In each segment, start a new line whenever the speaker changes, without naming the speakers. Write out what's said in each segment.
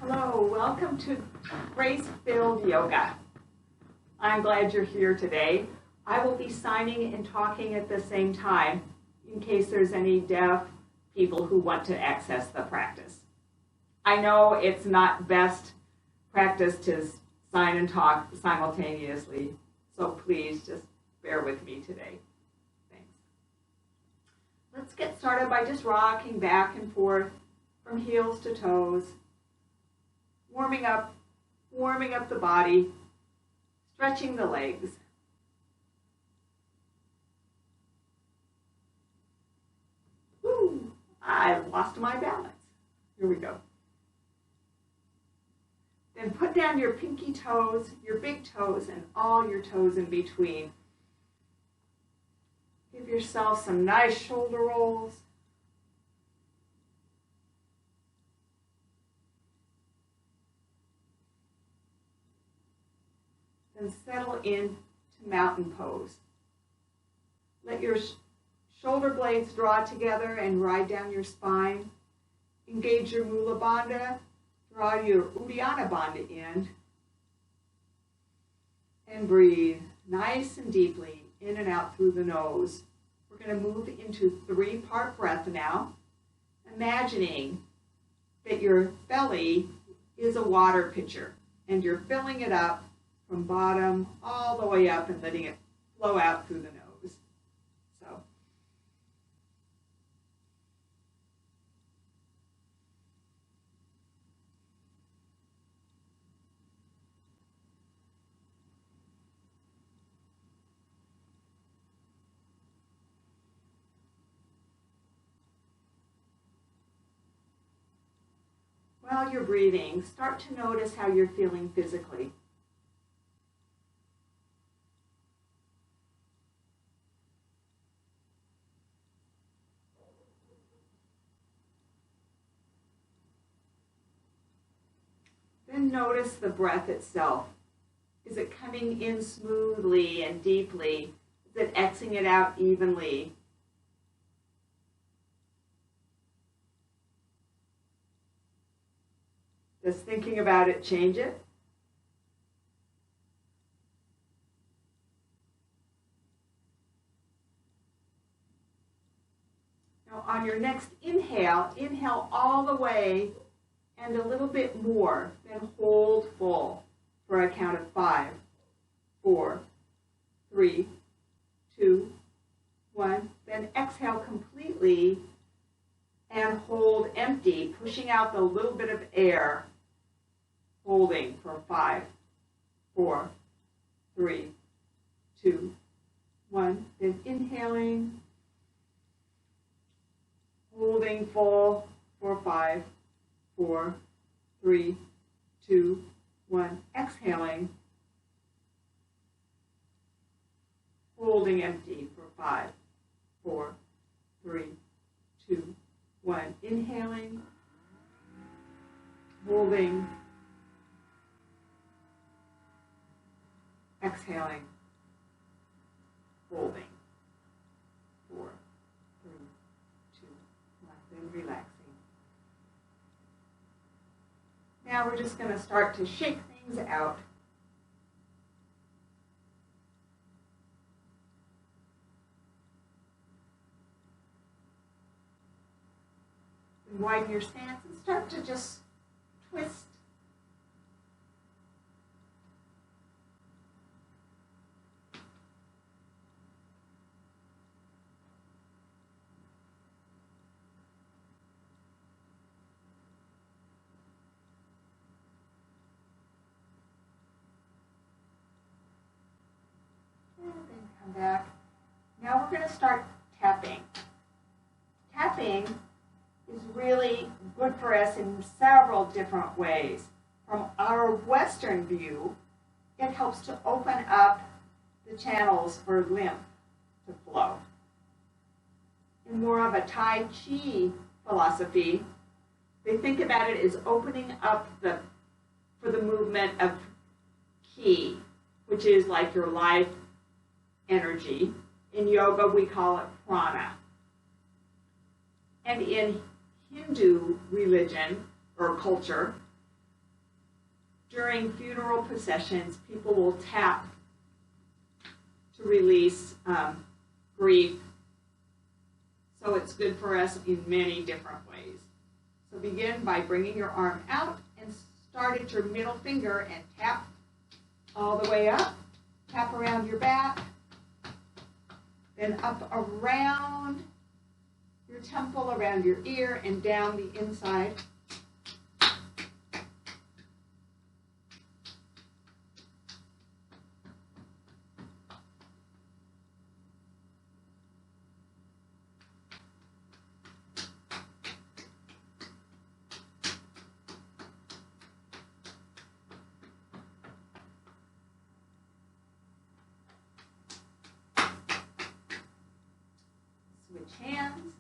Hello, welcome to Grace-Filled Yoga. I'm glad you're here today. I will be signing and talking at the same time in case there's any deaf people who want to access the practice. I know it's not best practice to sign and talk simultaneously, so please just bear with me today. Thanks. Let's get started by just rocking back and forth from heels to toes, warming up the body, stretching the legs. Woo! I've lost my balance. Here we go. Then put down your pinky toes, your big toes, and all your toes in between. Give yourself some nice shoulder rolls. Then settle into mountain pose. Let your shoulder blades draw together and ride down your spine. Engage your Mula Bandha. Draw your Uddiyana Bandha in. And breathe nice and deeply in and out through the nose. We're going to move into 3-part breath now. Imagining that your belly is a water pitcher and you're filling it up from bottom all the way up and letting it flow out through the nose. So, while you're breathing, start to notice how you're feeling physically. Then notice the breath itself. Is it coming in smoothly and deeply? Is it exhaling it out evenly? Does thinking about it change it? Now on your next inhale, inhale all the way and a little bit more, then hold full for a count of 5, 4, 3, 2, 1. Then exhale completely and hold empty, pushing out the little bit of air, holding for 5, 4, 3, 2, 1. Then inhaling, holding full for 5, 4, 3, 2, 1. Exhaling, holding empty for 5, 4, 3, 2, 1. Inhaling, holding, exhaling, holding. 4, 3, 2, 1. Then relaxing. Now we're just going to start to shake things out. And widen your stance and start to just twist. Back. Now we're going to start tapping. Tapping is really good for us in several different ways. From our Western view, it helps to open up the channels for lymph to flow. In more of a Tai Chi philosophy, they think about it as opening up for the movement of Qi, which is like your life energy. In yoga, we call it prana. And in Hindu religion or culture, during funeral processions, people will tap to release grief. So it's good for us in many different ways. So begin by bringing your arm out and start at your middle finger and tap all the way up. Tap around your back, then up around your temple, around your ear, and down the inside. Switch hands.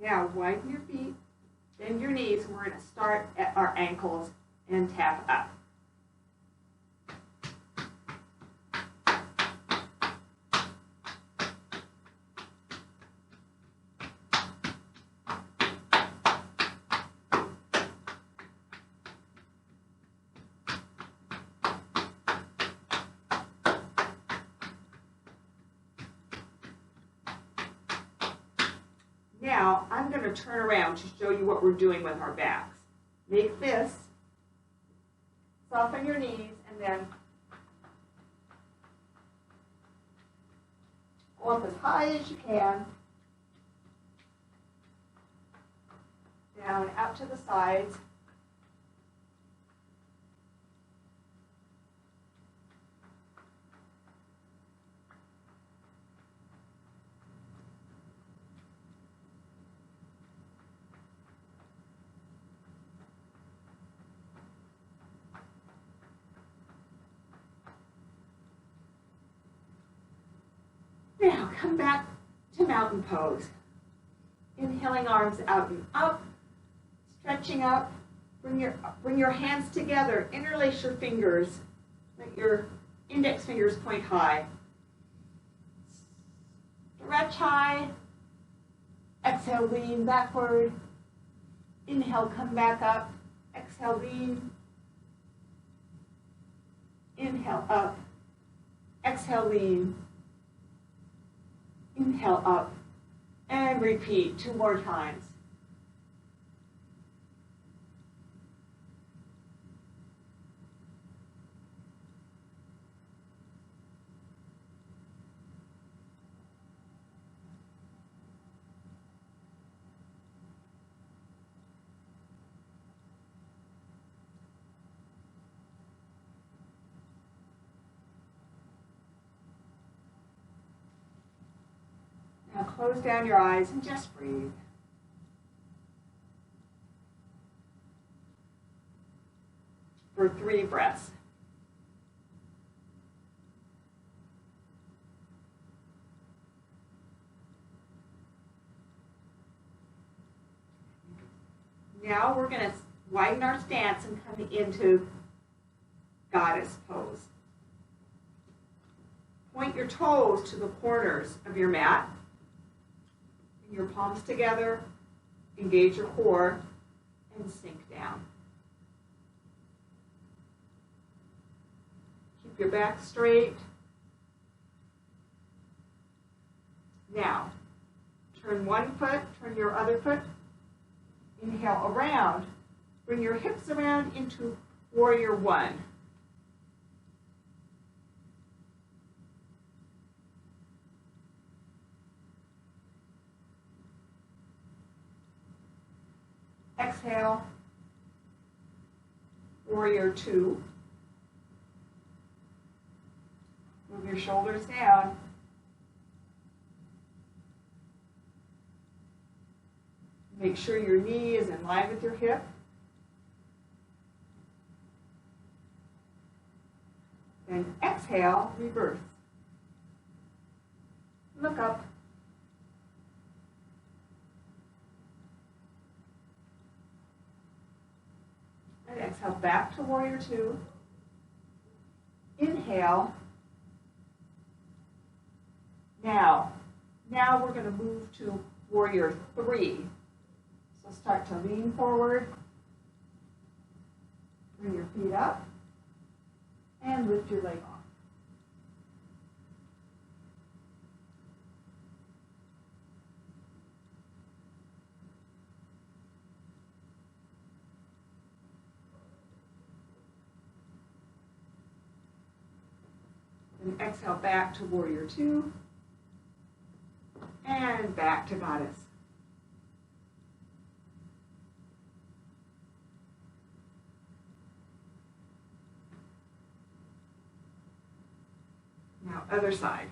Now widen your feet, bend your knees. We're going to start at our ankles and tap up. Now, I'm going to turn around to show you what we're doing with our backs. Make fists, soften your knees, and then go up as high as you can, down out to the sides. Now come back to mountain pose. Inhaling, arms out and up, stretching up. Bring your hands together. Interlace your fingers. Let your index fingers point high. Stretch high. Exhale, lean backward. Inhale, come back up. Exhale, lean. Inhale, up. Exhale, lean. Inhale up and repeat 2 more times. Now close down your eyes and just breathe. For 3 breaths. Now we're going to widen our stance and come into goddess pose. Point your toes to the corners of your mat. Your palms together, engage your core, and sink down. Keep your back straight. Now, turn one foot, turn your other foot. Inhale around. Bring your hips around into warrior 1. Exhale, warrior 2. Move your shoulders down. Make sure your knee is in line with your hip. And exhale, reverse. Look up. And exhale back to warrior two. Inhale. Now we're going to move to warrior three. So start to lean forward. Bring your feet up. And lift your leg off. And exhale back to warrior two. And back to goddess. Now, other side.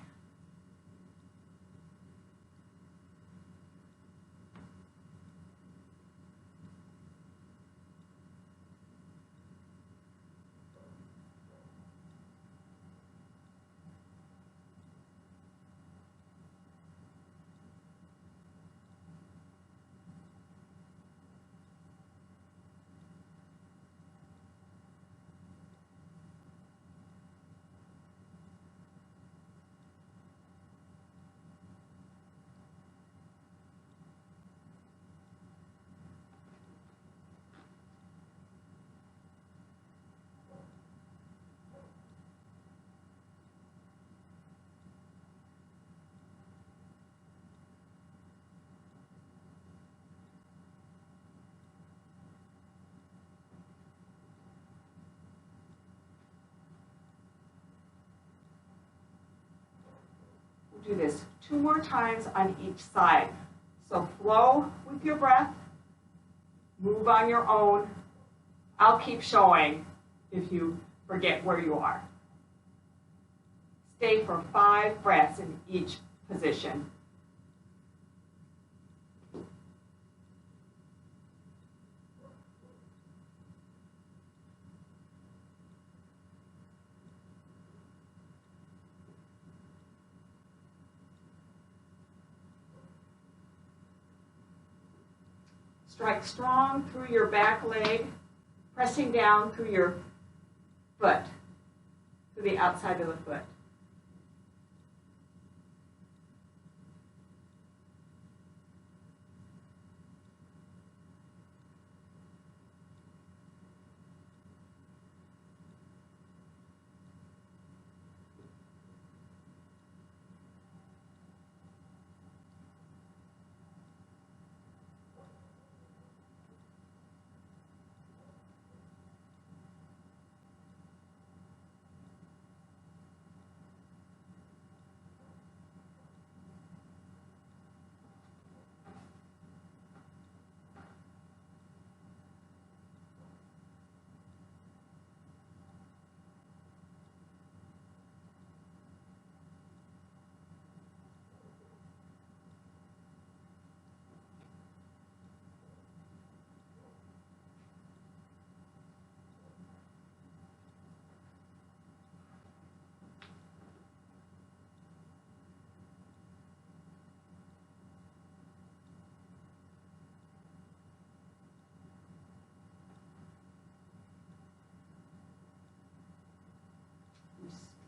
Do this 2 more times on each side. So flow with your breath, move on your own. I'll keep showing if you forget where you are. Stay for 5 breaths in each position. Strike strong through your back leg, pressing down through your foot, through the outside of the foot.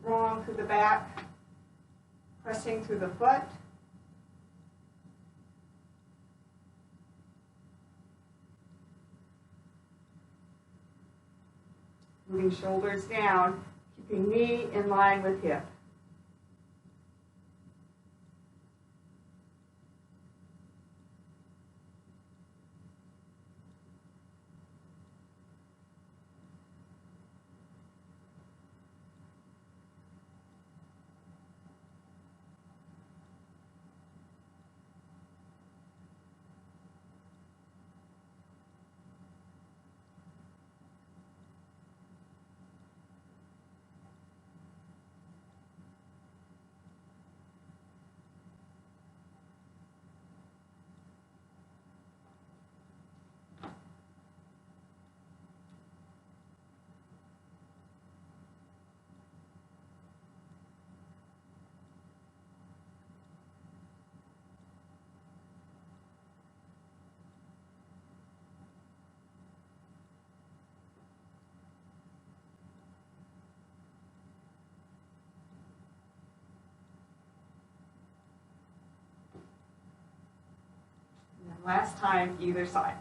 Strong through the back, pressing through the foot. Moving shoulders down, keeping knee in line with hip. Last time, either side.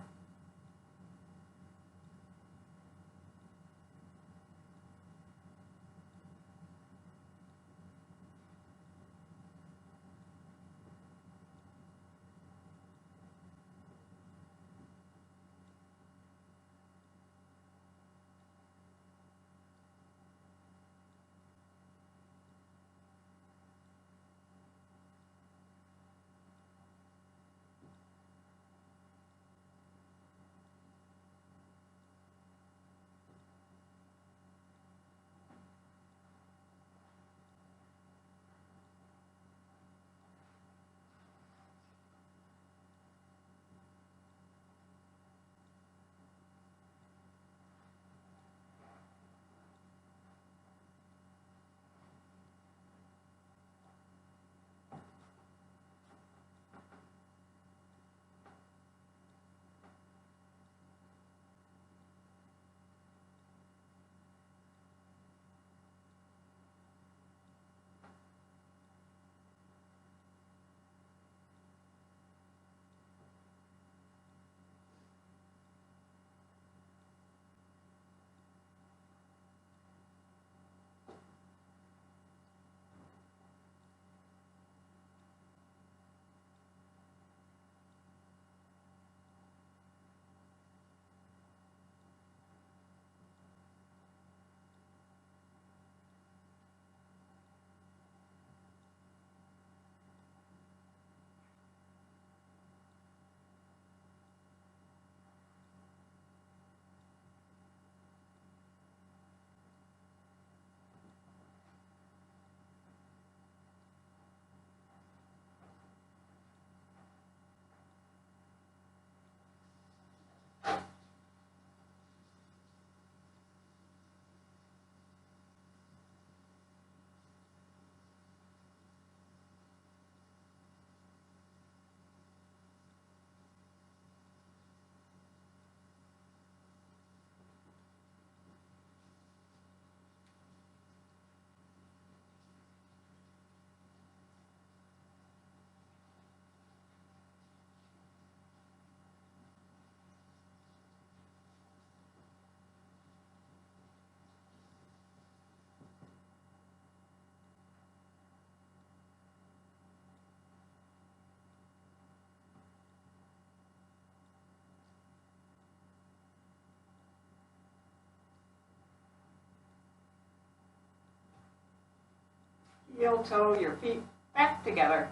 Heel toe your feet back together.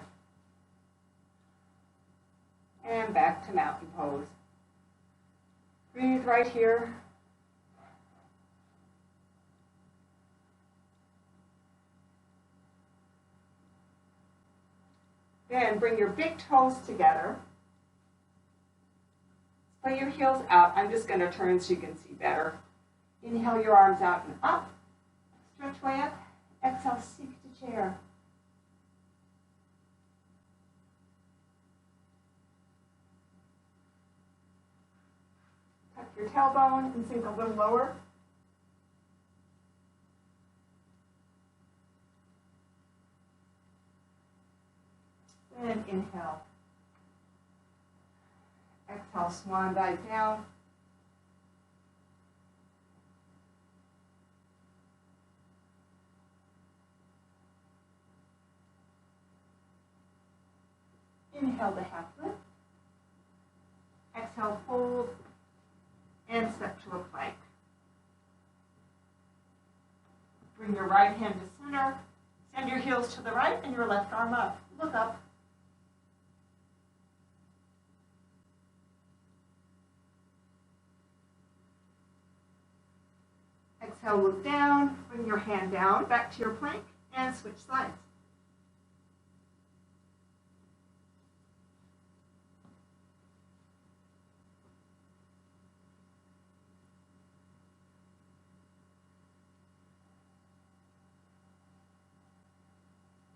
And back to mountain pose. Breathe right here. Then bring your big toes together. Splay your heels out. I'm just going to turn so you can see better. Inhale your arms out and up. Stretch way up. Exhale, seek to chair. Tuck your tailbone and sink a little lower. Then inhale. Exhale, swan dive down. Inhale the half lift. Exhale, fold, and step to a plank. Bring your right hand to center. Send your heels to the right and your left arm up. Look up. Exhale, look down. Bring your hand down, back to your plank, and switch sides.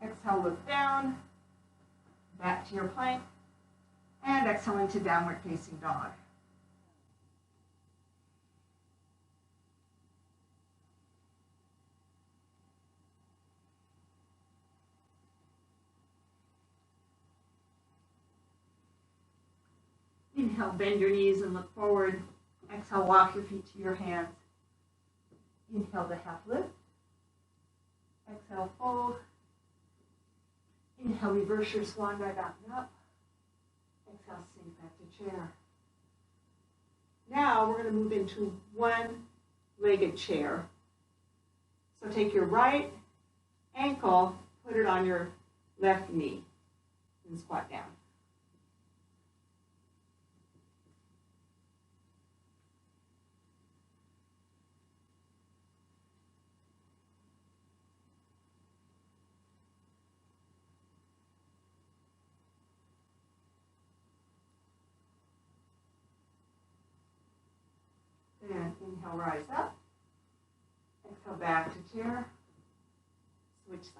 Exhale, look down, back to your plank, and exhale into downward facing dog. Inhale, bend your knees and look forward. Exhale, walk your feet to your hands. Inhale the half lift. Exhale, fold. Inhale, reverse your swan dive out and up. Exhale, sink back to chair. Now we're going to move into one-legged chair. So take your right ankle, put it on your left knee, and squat down. And inhale, rise up. Exhale, back to chair. Switch sides.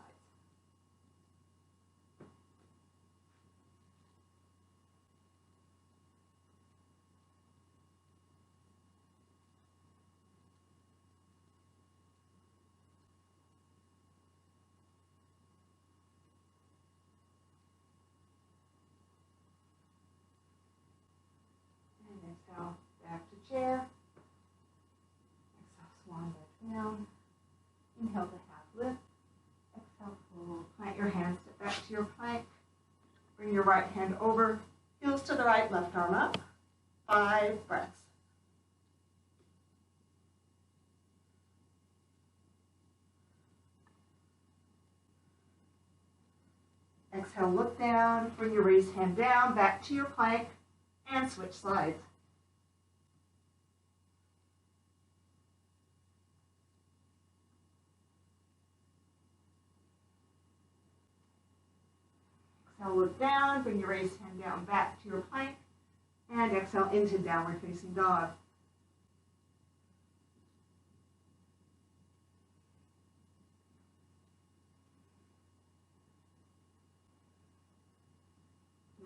And exhale, back to chair. Swan dive down. Inhale the half lift. Exhale, fold. Plant your hands, step back to your plank. Bring your right hand over. Heels to the right, left arm up. 5 breaths. Exhale, look down. Bring your raised hand down, back to your plank, and switch sides. Exhale, look down, bring your raised hand down back to your plank, and exhale into downward facing dog.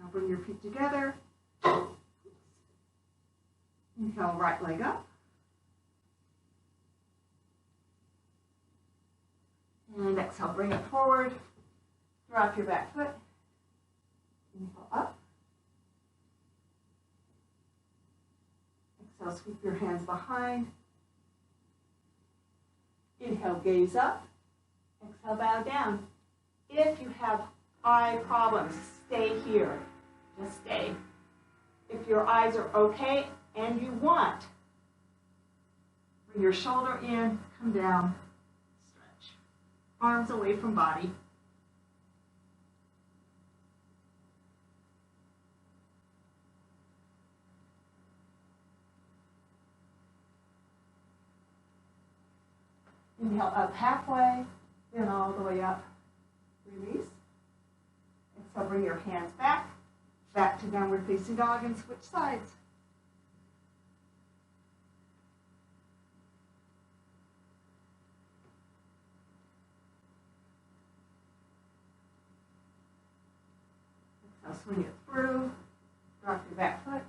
Now bring your feet together. Inhale, right leg up. And exhale, bring it forward. Drop your back foot. Inhale up. Exhale, sweep your hands behind. Inhale, gaze up. Exhale, bow down. If you have eye problems, stay here. Just stay. If your eyes are okay and you want, bring your shoulder in, come down, stretch. Arms away from body. Inhale up halfway, then all the way up. Release. Exhale, bring your hands back. Back to downward facing dog and switch sides. Exhale, swing it through. Drop your back foot.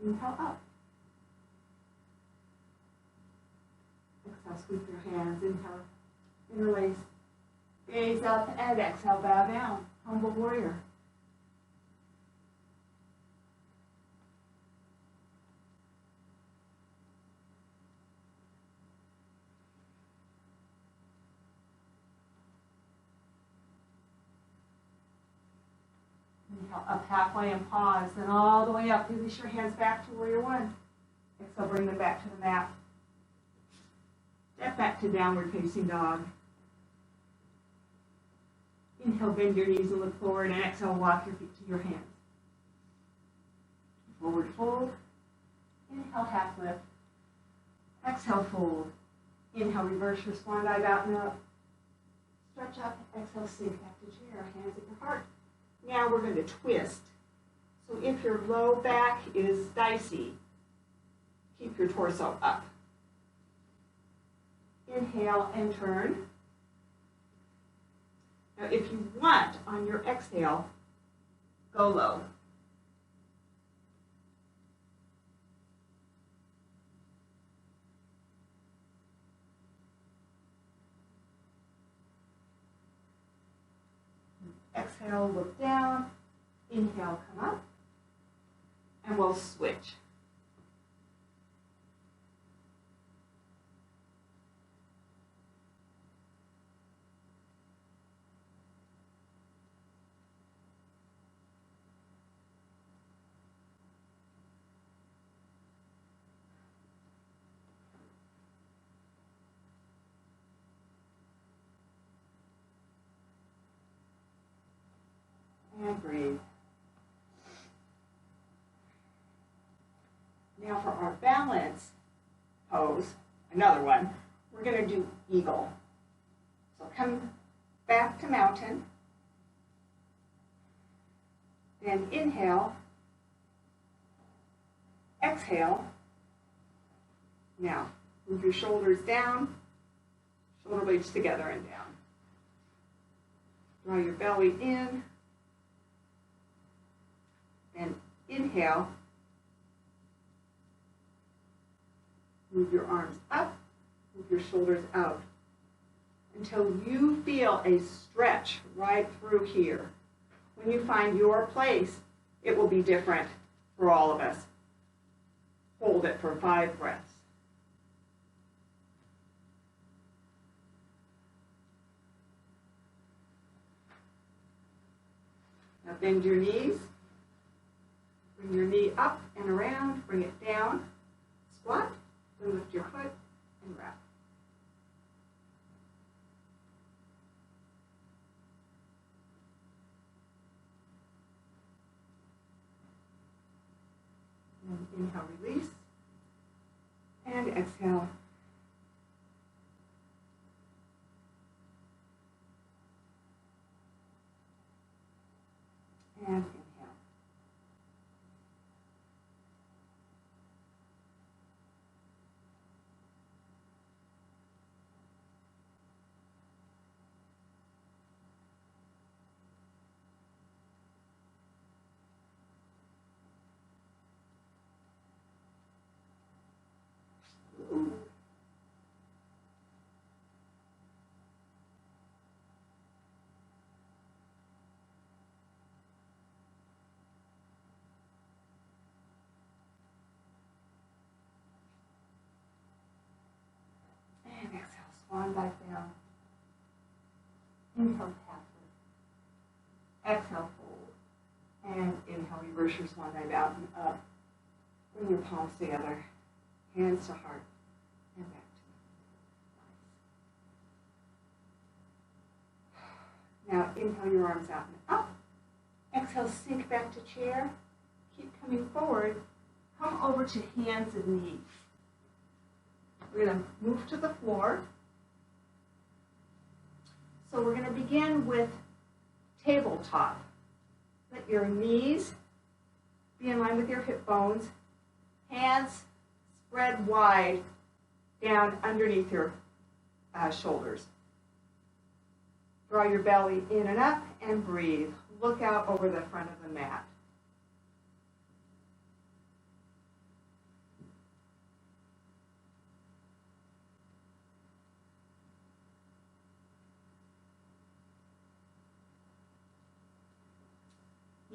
Inhale up. Exhale, sweep your hands. Inhale, interlace. Gaze up and exhale, bow down. Humble warrior. Inhale, up halfway and pause, then all the way up. Release your hands back to warrior one. Exhale, bring them back to the mat. Step back to downward facing dog. Inhale, bend your knees and look forward, and exhale, walk your feet to your hands. Forward fold. Inhale, half lift. Exhale, fold. Inhale, reverse your swan dive out and up. Stretch up, exhale, sink back to chair, hands at your heart. Now we're going to twist. So if your low back is dicey, keep your torso up. Inhale and turn. Now if you want, on your exhale, go low. Exhale, look down. Inhale, come up. and we'll switch. And breathe. Now for our balance pose, another one, we're going to do eagle. So come back to mountain. Then inhale. Exhale. Now, move your shoulders down, shoulder blades together and down. Draw your belly in. Then inhale. Move your arms up, move your shoulders out until you feel a stretch right through here. When you find your place, it will be different for all of us. Hold it for 5 breaths. Now bend your knees. Bring your knee up and around, bring it down, squat, then lift your foot and wrap. And inhale, release, and exhale. And inhale. And exhale, swan back down. Inhale, halfway. Exhale, fold. And inhale, reverse your swan dive out and up. Bring your palms together, hands to heart, and back to nice. Now inhale your arms out and up. Exhale, sink back to chair. Keep coming forward. Come over to hands and knees. We're going to move to the floor. So we're going to begin with tabletop. Let your knees be in line with your hip bones. Hands spread wide down underneath your shoulders. Draw your belly in and up and breathe. Look out over the front of the mat.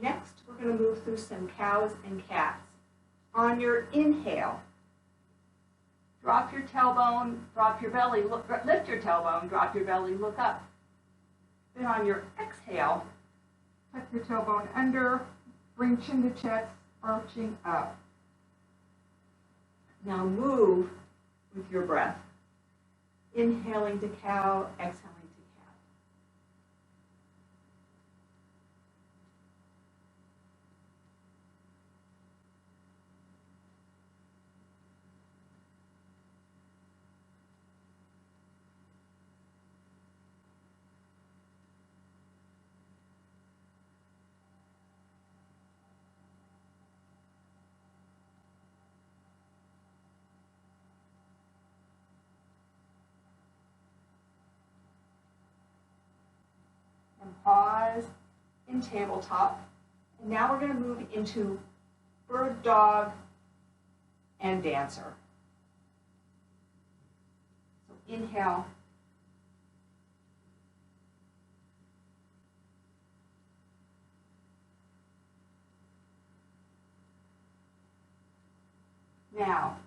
Next, we're going to move through some cows and cats. On your inhale, drop your tailbone, drop your belly, lift your tailbone, drop your belly, look up. Then on your exhale, tuck your tailbone under, bring chin to chest, arching up. Now move with your breath. Inhaling to cow, exhaling to cat. Pause in tabletop. And now we're going to move into bird dog and dancer. So inhale. Now,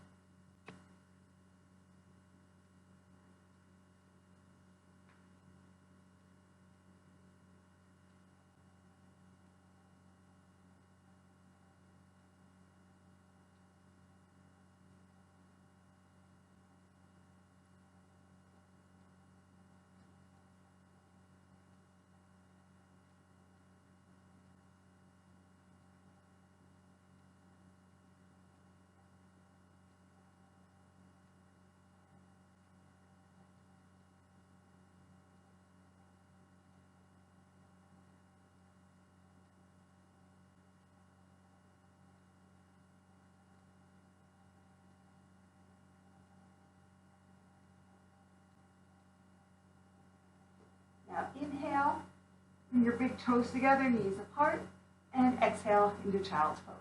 inhale, bring your big toes together, knees apart, and exhale into child's pose.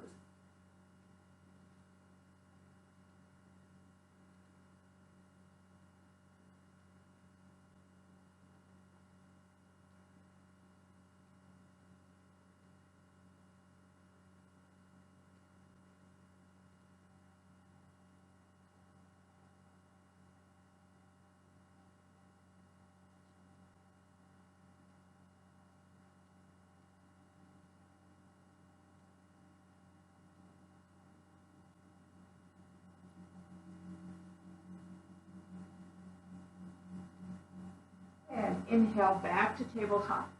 And inhale back to tabletop.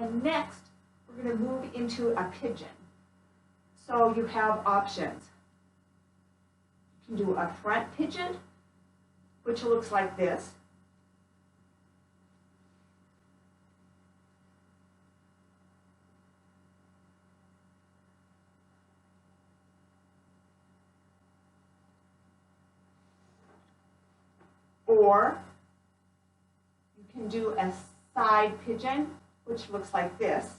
And next, we're going to move into a pigeon. So you have options. You can do a front pigeon, which looks like this. Or you can do a side pigeon, which looks like this.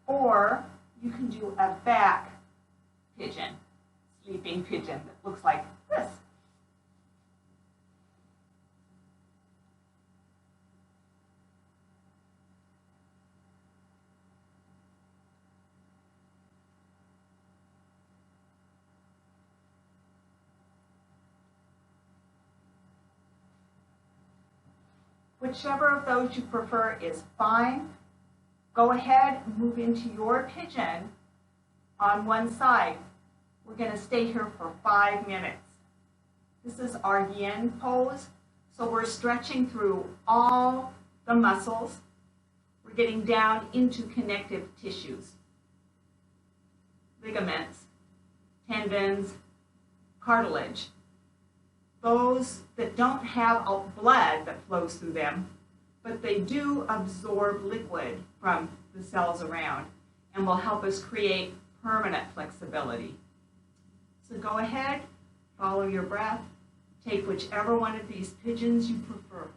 Or you can do a back pigeon, sleeping pigeon that looks like this. Whichever of those you prefer is fine. Go ahead and move into your pigeon on one side. We're going to stay here for 5 minutes. This is our yin pose. So we're stretching through all the muscles. We're getting down into connective tissues, ligaments, tendons, cartilage. Those that don't have blood that flows through them, but they do absorb liquid from the cells around and will help us create permanent flexibility. So go ahead, follow your breath, take whichever one of these pigeons you prefer.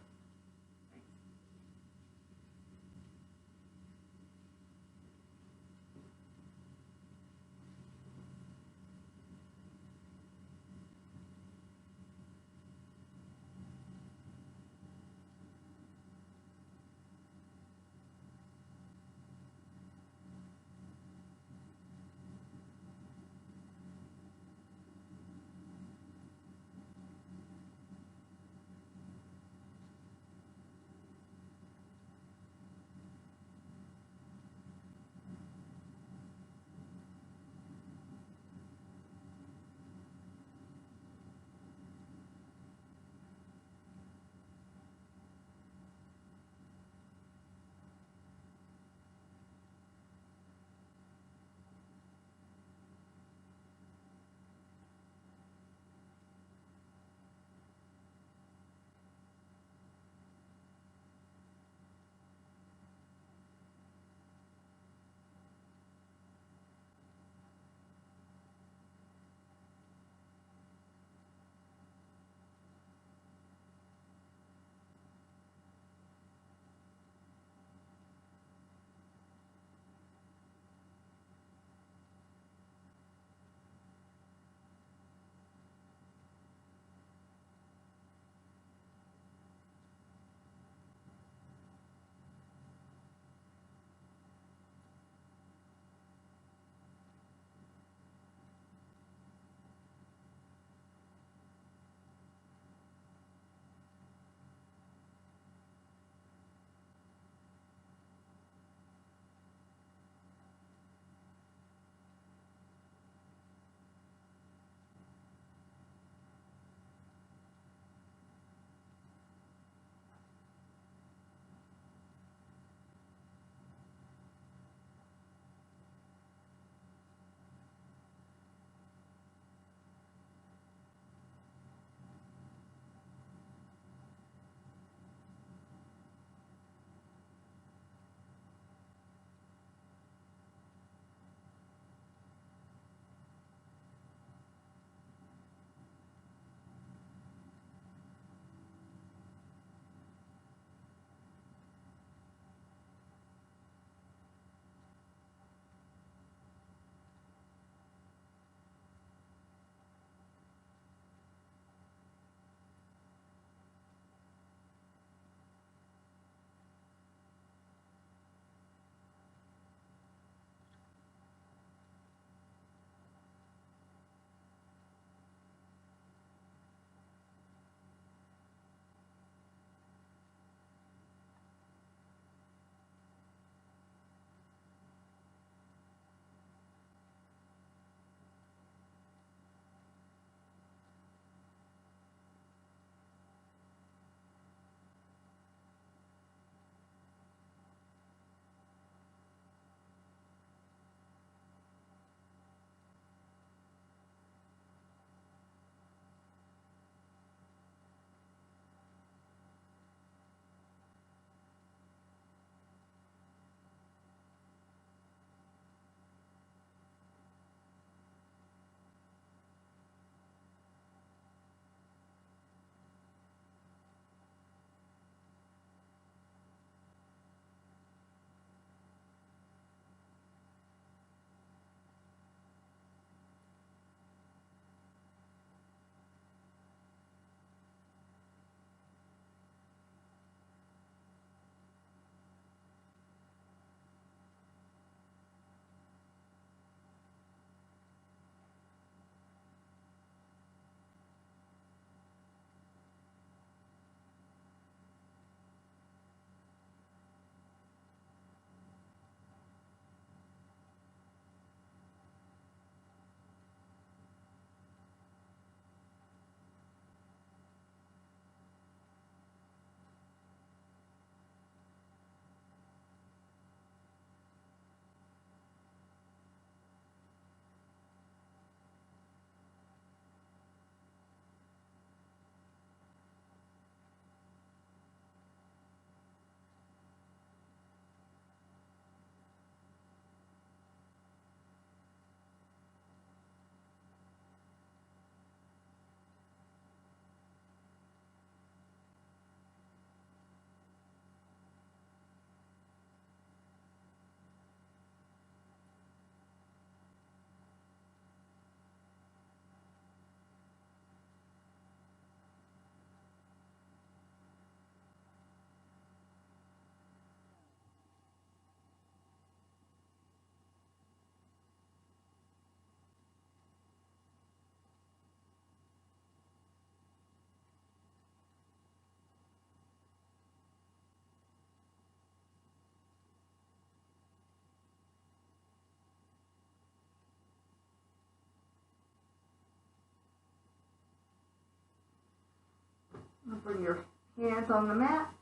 Bring your hands on the mat.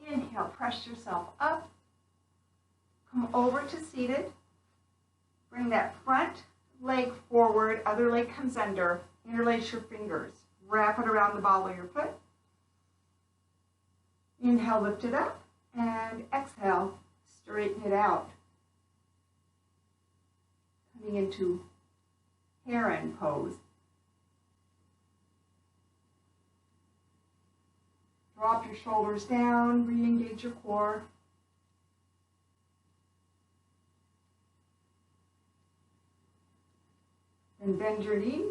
Inhale, press yourself up. Come over to seated. Bring that front leg forward, other leg comes under. Interlace your fingers. Wrap it around the ball of your foot. Inhale, lift it up. And exhale, straighten it out. Coming into heron pose. Drop your shoulders down, re-engage your core. Then bend your knee.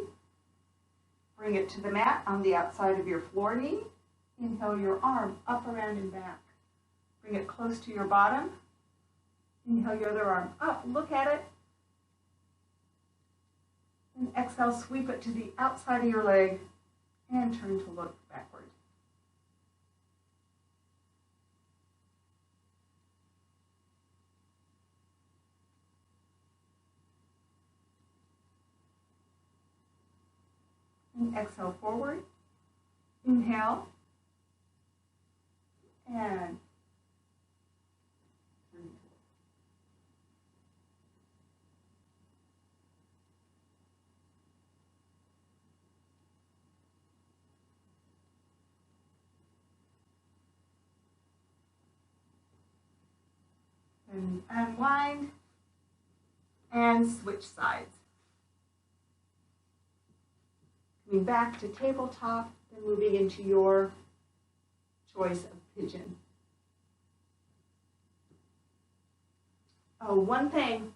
Bring it to the mat on the outside of your floor knee. Inhale your arm up, around, and back. Bring it close to your bottom. Inhale your other arm up, look at it. And exhale, sweep it to the outside of your leg and turn to look backward. And exhale forward. Inhale. And turn to look. And unwind and switch sides. Coming back to tabletop, then moving into your choice of pigeon. Oh, one thing,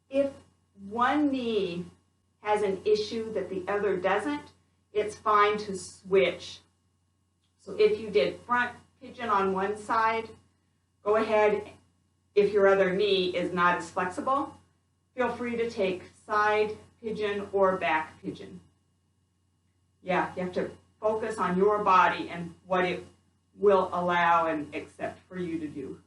if one knee has an issue that the other doesn't, it's fine to switch. So if you did front pigeon on one side, go ahead. If your other knee is not as flexible, feel free to take side pigeon or back pigeon. Yeah, you have to focus on your body and what it will allow and accept for you to do.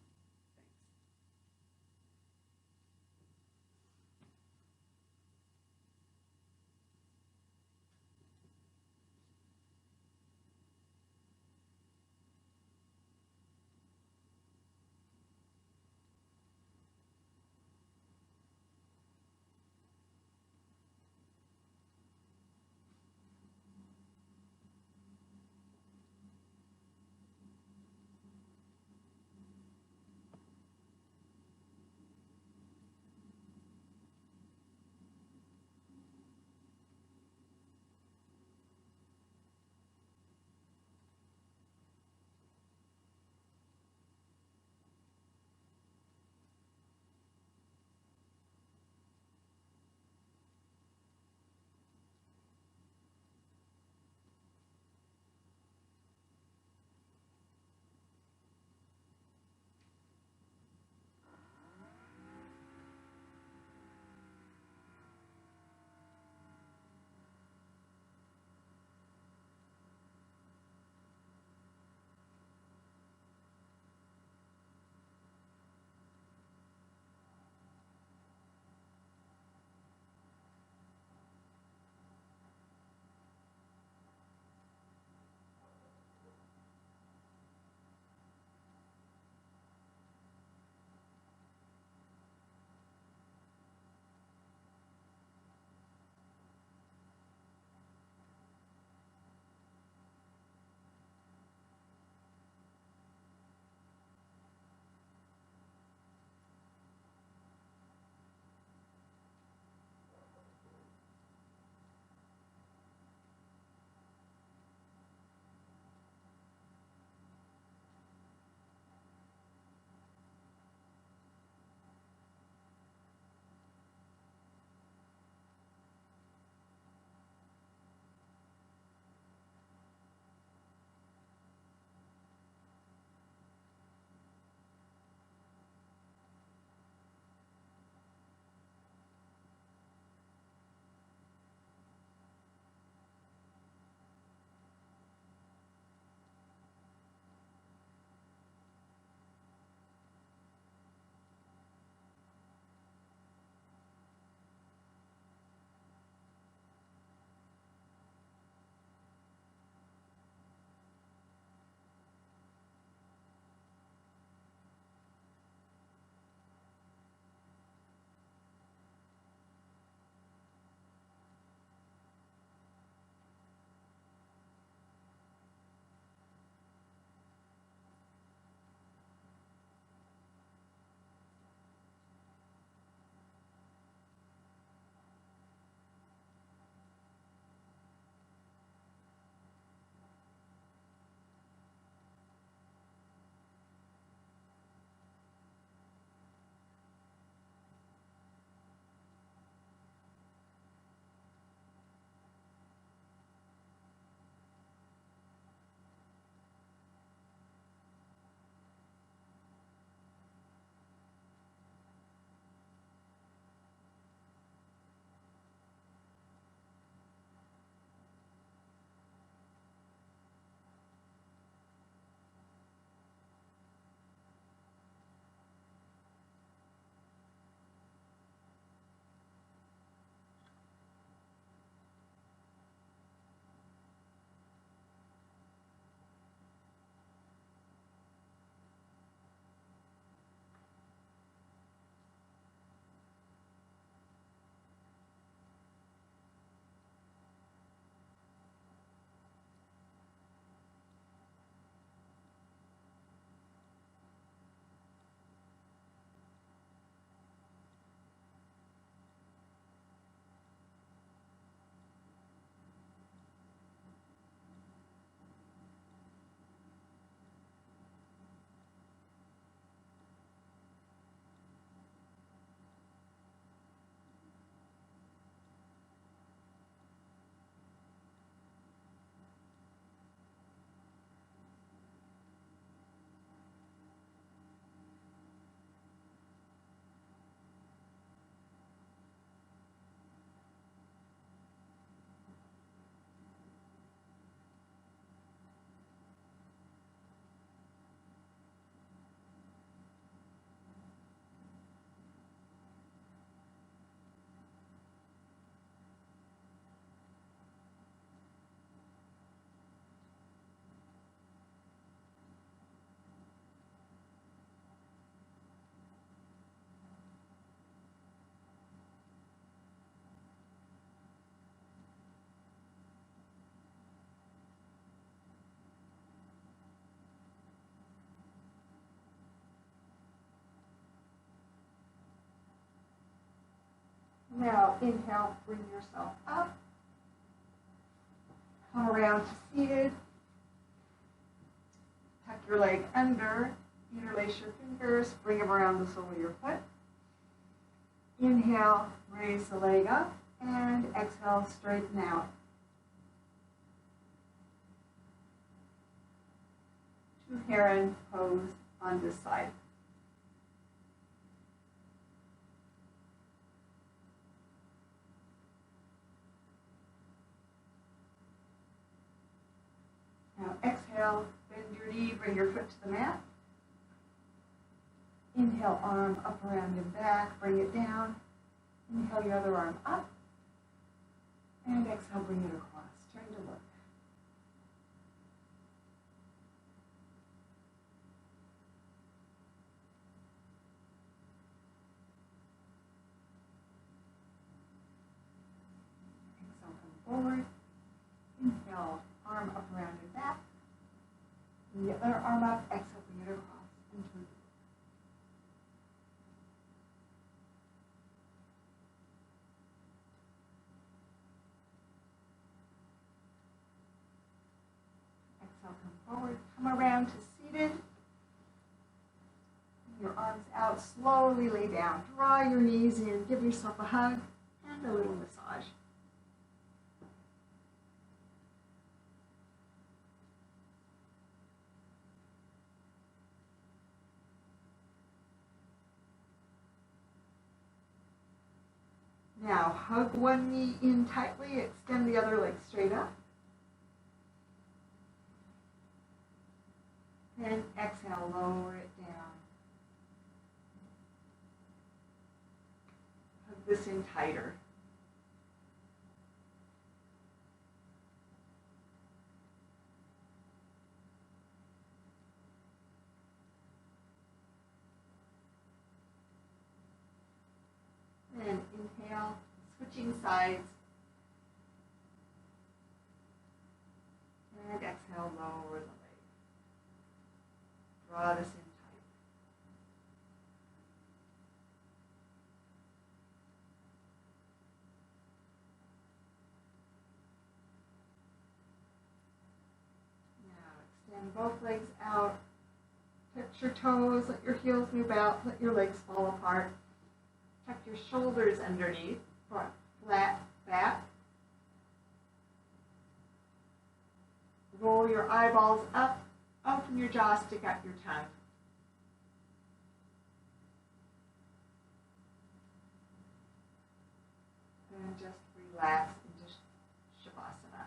inhale, bring yourself up. Come around to seated. Tuck your leg under. Interlace your fingers. Bring them around the sole of your foot. Inhale, raise the leg up. And exhale, straighten out. Two heron pose on this side. Now exhale, bend your knee, bring your foot to the mat. Inhale, arm up around and back, bring it down. Inhale, your other arm up. And exhale, bring it across. Turn to look. Exhale, come forward. Inhale, arm up around and back. And the other arm up. Exhale, bring it across. And turn to look. Exhale, come forward. Come around to seated. Your arms out. Slowly lay down. Draw your knees in. Give yourself a hug and a little massage. Now, hug one knee in tightly, extend the other leg straight up. And exhale, lower it down. Hug this in tighter. And inhale, switching sides. And exhale, lower the leg. Draw this in tight. Now extend both legs out. Touch your toes, let your heels move out, let your legs fall apart. Tuck your shoulders underneath, front flat back. Roll your eyeballs up, open your jaw, stick out your tongue. And just relax into Shavasana.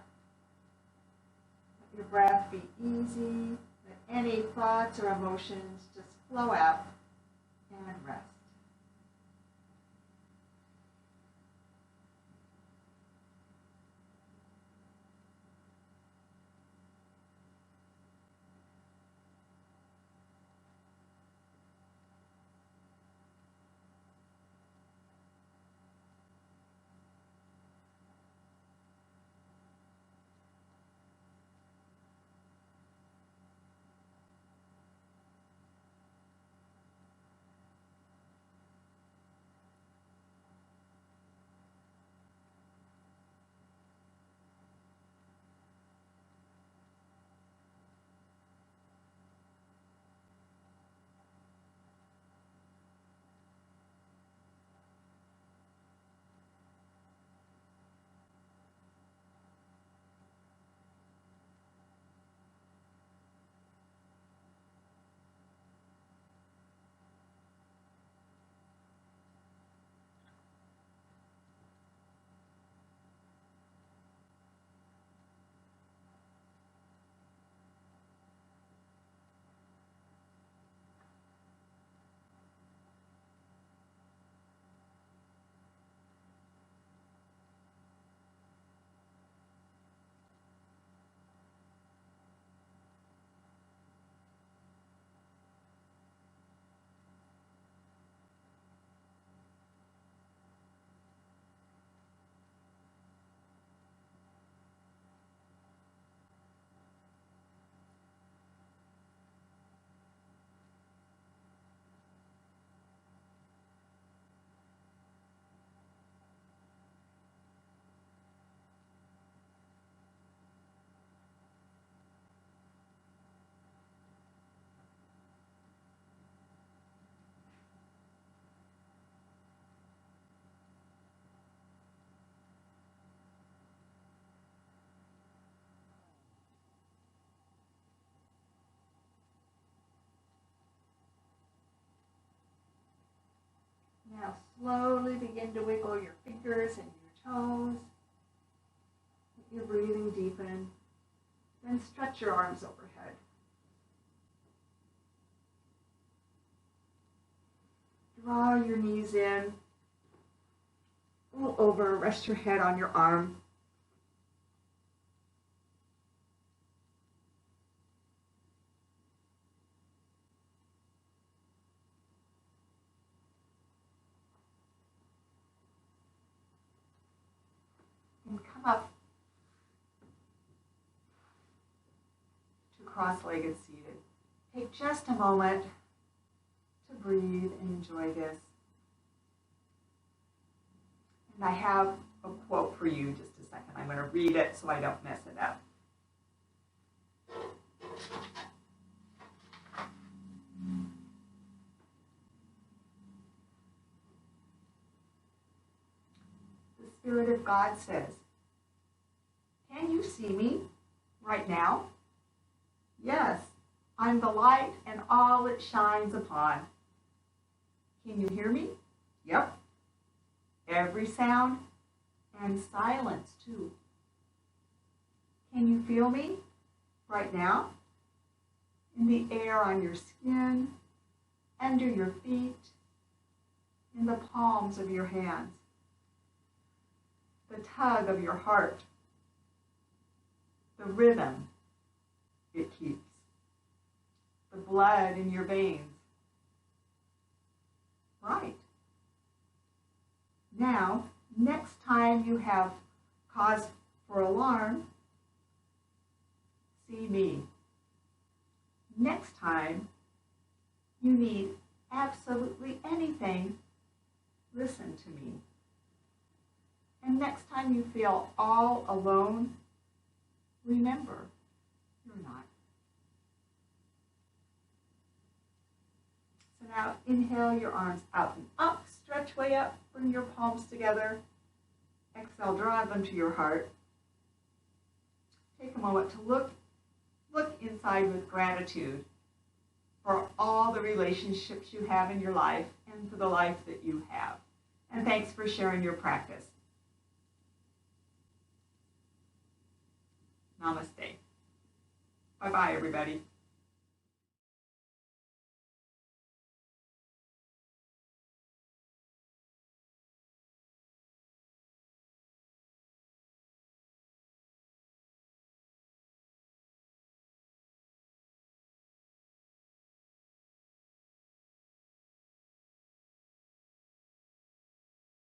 Let your breath be easy. Let any thoughts or emotions just flow out and rest. Now slowly begin to wiggle your fingers and your toes. Let your breathing deepen. Then stretch your arms overhead. Draw your knees in. Roll over, rest your head on your arm. And come up to cross-legged seated. Take just a moment to breathe and enjoy this. And I have a quote for you, just a second. I'm going to read it so I don't mess it up. The Spirit of God says, "Can you see me right now? Yes, I'm the light and all it shines upon. Can you hear me? Yep. Every sound and silence too. Can you feel me right now? In the air on your skin, under your feet, in the palms of your hands, the tug of your heart, the rhythm it keeps, the blood in your veins. Right. Now, next time you have cause for alarm, see me. Next time you need absolutely anything, listen to me. And next time you feel all alone, remember, you're not. So now inhale your arms out and up, stretch way up, bring your palms together. Exhale, draw them to your heart. Take a moment to look inside with gratitude for all the relationships you have in your life and for the life that you have. And thanks for sharing your practice. Namaste. Bye-bye, everybody.